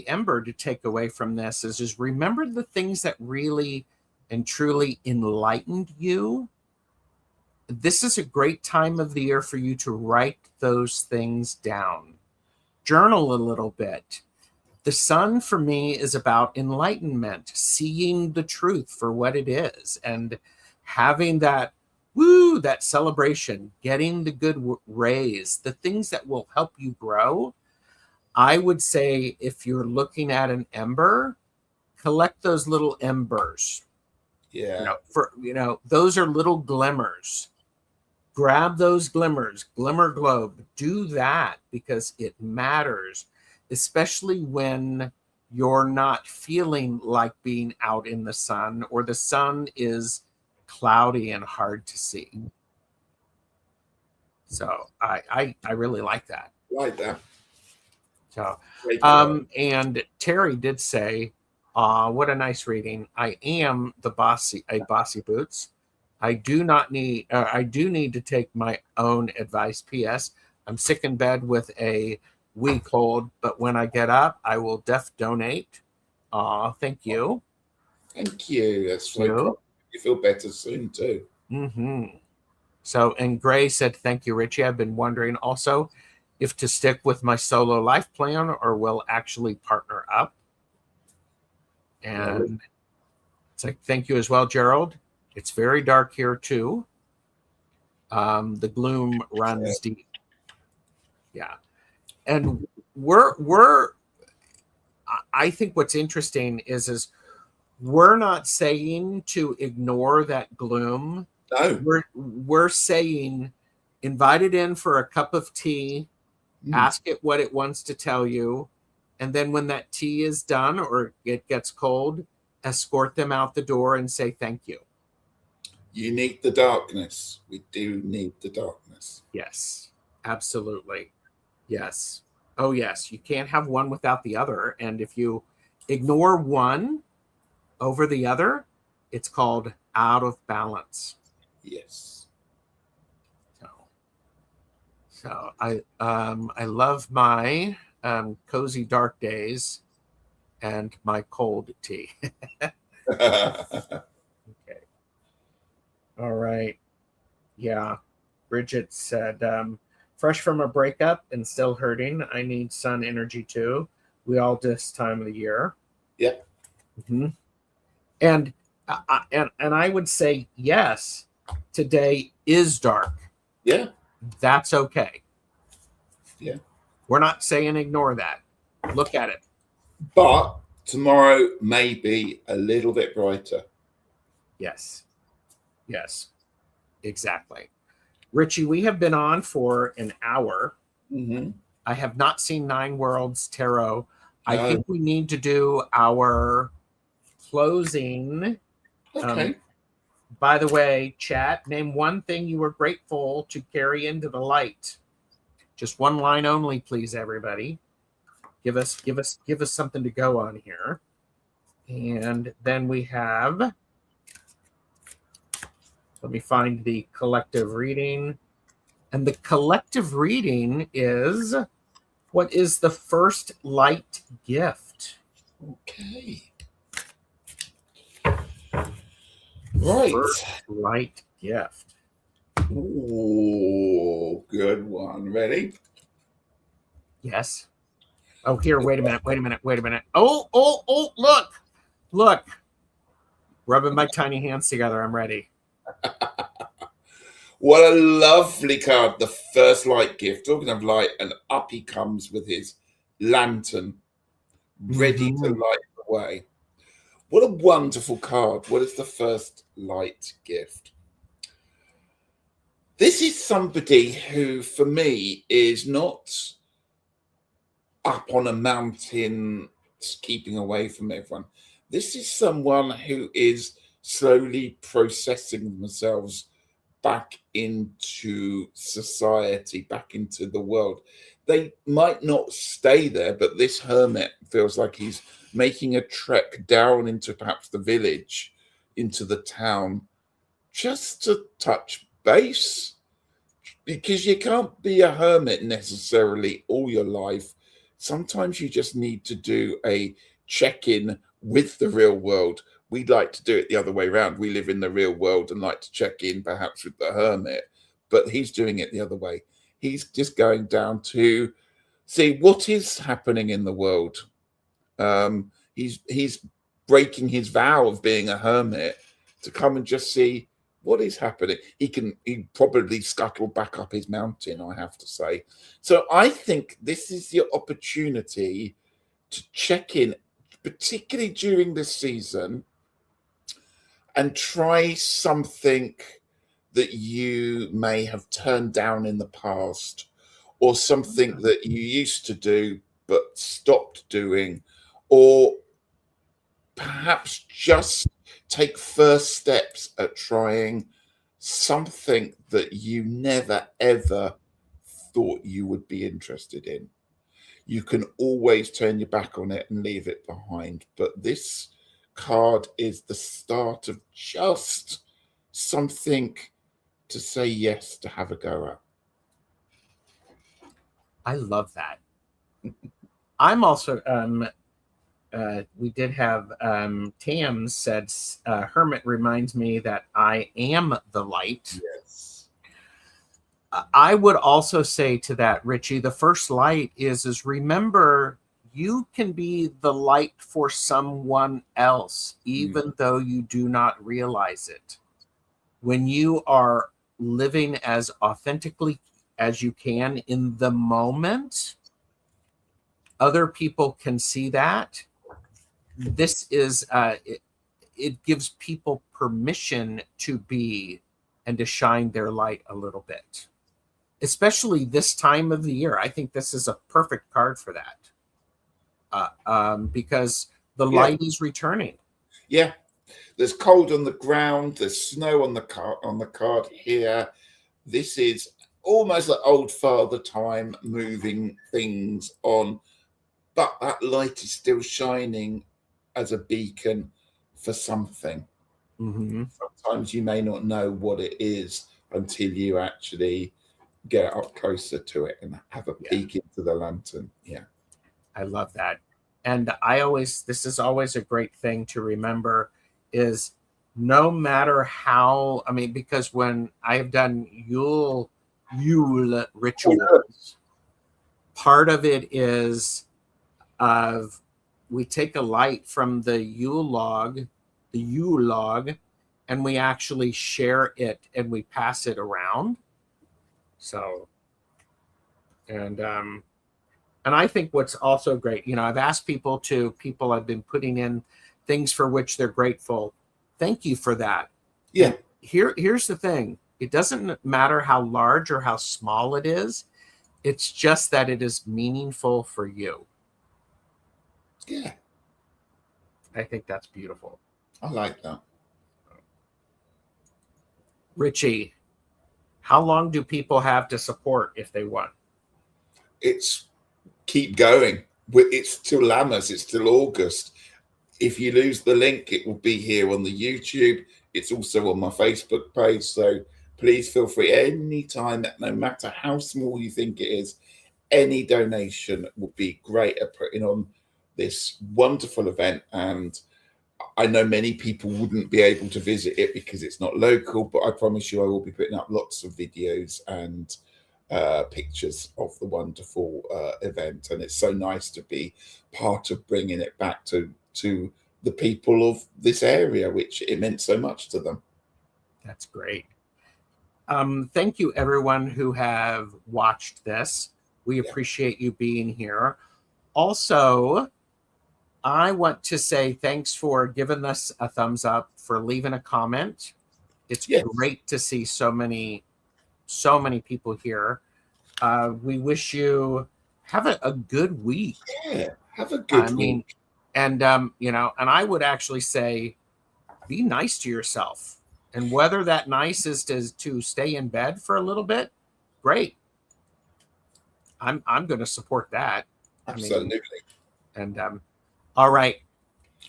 ember to take away from this is just remember the things that really and truly enlightened you. This is a great time of the year for you to write those things down. Journal a little bit. The sun for me is about enlightenment, seeing the truth for what it is, and having that celebration, getting the good rays, the things that will help you grow. I would say if you're looking at an ember, collect those little embers. Yeah. Those are little glimmers. Grab those glimmers, glimmer globe. Do that, because it matters, especially when you're not feeling like being out in the sun, or the sun is cloudy and hard to see. So I really like that. Like that. So, and Terry did say, what a nice reading. I am a bossy boots. I do need to take my own advice. P.S. I'm sick in bed with a week old, but when I get up, I will donate. Thank you. Thank you. That's so You. cool. You feel better soon too. Mm-hmm. So, and Gray said, thank you, Ritchie. I've been wondering also if to stick with my solo life plan or will actually partner up. And it's like, thank you as well, Gerald. It's very dark here too. The gloom runs deep. Yeah. And I think what's interesting is we're not saying to ignore that gloom. No. We're saying invite it in for a cup of tea, ask it what it wants to tell you, and then when that tea is done or it gets cold, escort them out the door and say thank you. You need the darkness. We do need the darkness. Yes, absolutely. Yes. Oh, yes. You can't have one without the other. And if you ignore one over the other, it's called out of balance. Yes. So I love my cozy dark days and my cold tea. Okay. All right. Yeah. Bridget said, fresh from a breakup and still hurting. I need sun energy too. We all this time of the year. Yep. Mm-hmm. And I would say yes. Today is dark. Yeah. That's okay. Yeah. We're not saying ignore that. Look at it. But tomorrow may be a little bit brighter. Yes. Yes. Exactly. Ritchie, we have been on for an hour. Mm-hmm. I have not seen Nine Worlds Tarot. No. I think we need to do our closing. Okay. By the way, chat, name one thing you were grateful to carry into the light. Just one line only, please, everybody. Give us something to go on here. And then we have, let me find the collective reading. And the collective reading is, what is the first light gift? Okay. Right. First light gift. Oh, good one. Ready? Yes. Oh, here, wait a minute. Oh, look. Rubbing my tiny hands together. I'm ready. What a lovely card. The first light gift. Talking of light, and up he comes with his lantern, ready to light the way. What a wonderful card. What is the first light gift? This is somebody who, for me, is not up on a mountain, keeping away from everyone. This is someone who is slowly processing themselves back into society, back into the world. They might not stay there, but this hermit feels like he's making a trek down into perhaps the village, into the town, just to touch base. Because you can't be a hermit necessarily all your life. Sometimes you just need to do a check-in with the real world. We'd like to do it the other way around. We live in the real world and like to check in perhaps with the hermit, but he's doing it the other way. He's just going down to see what is happening in the world. He's breaking his vow of being a hermit to come and just see what is happening. He probably scuttle back up his mountain, I have to say. So I think this is your opportunity to check in, particularly during this season, and try something that you may have turned down in the past, or something that you used to do but stopped doing, or perhaps just take first steps at trying something that you never ever thought you would be interested in. You can always turn your back on it and leave it behind, but this card is the start of just something to say yes to, have a go at. I love that. I'm also we did have Tam said Hermit reminds me that I am the light. Yes. I would also say to that, Ritchie, the first light is remember you can be the light for someone else, even though you do not realize it. When you are living as authentically as you can in the moment, other people can see that. This is it gives people permission to be and to shine their light a little bit, especially this time of the year. I think this is a perfect card for that, because the light is returning. Yeah, there's cold on the ground. There's snow on the card here. This is almost like old father time, moving things on, but that light is still shining as a beacon for something. Mm-hmm. Sometimes you may not know what it is until you actually get up closer to it and have a peek into the lantern. Yeah, I love that. And this is always a great thing to remember is no matter how, because when I've done Yule rituals, part of it is we take a light from the Yule log, and we actually share it and we pass it around. So, and I think what's also great, I've asked people I've been putting in things for which they're grateful. Thank you for that. Yeah. Here's the thing. It doesn't matter how large or how small it is. It's just that it is meaningful for you. Yeah. I think that's beautiful. I like that. Ritchie, how long do people have to support if they want? It's keep going. It's till Lammas. It's till August. If you lose the link, it will be here on the YouTube. It's also on my Facebook page. So please feel free anytime, no matter how small you think it is, any donation would be great at putting on this wonderful event. And I know many people wouldn't be able to visit it because it's not local, but I promise you I will be putting up lots of videos and pictures of the wonderful event. And it's so nice to be part of bringing it back to the people of this area, which it meant so much to them. That's great. Thank you, everyone who have watched this. We appreciate you being here. Also, I want to say thanks for giving us a thumbs up, for leaving a comment. It's great to see so many people here. We wish you have a good week. Yeah, have a good week. And and I would actually say be nice to yourself. And whether that nice is to stay in bed for a little bit, great. I'm going to support that. Absolutely. All right.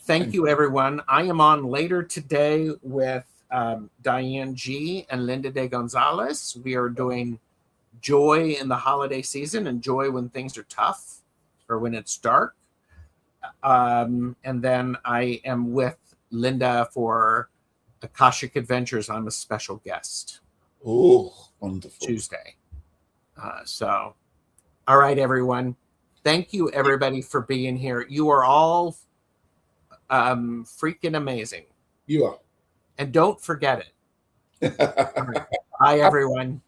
Thank you, everyone. I am on later today with Diane G. and Linda de Gonzalez. We are doing joy in the holiday season and joy when things are tough or when it's dark. And then I am with Linda for Akashic Adventures. I'm a special guest. Oh, wonderful. Tuesday. All right, everyone. Thank you, everybody, for being here. You are all freaking amazing. You are. And don't forget it. All right. Bye, everyone.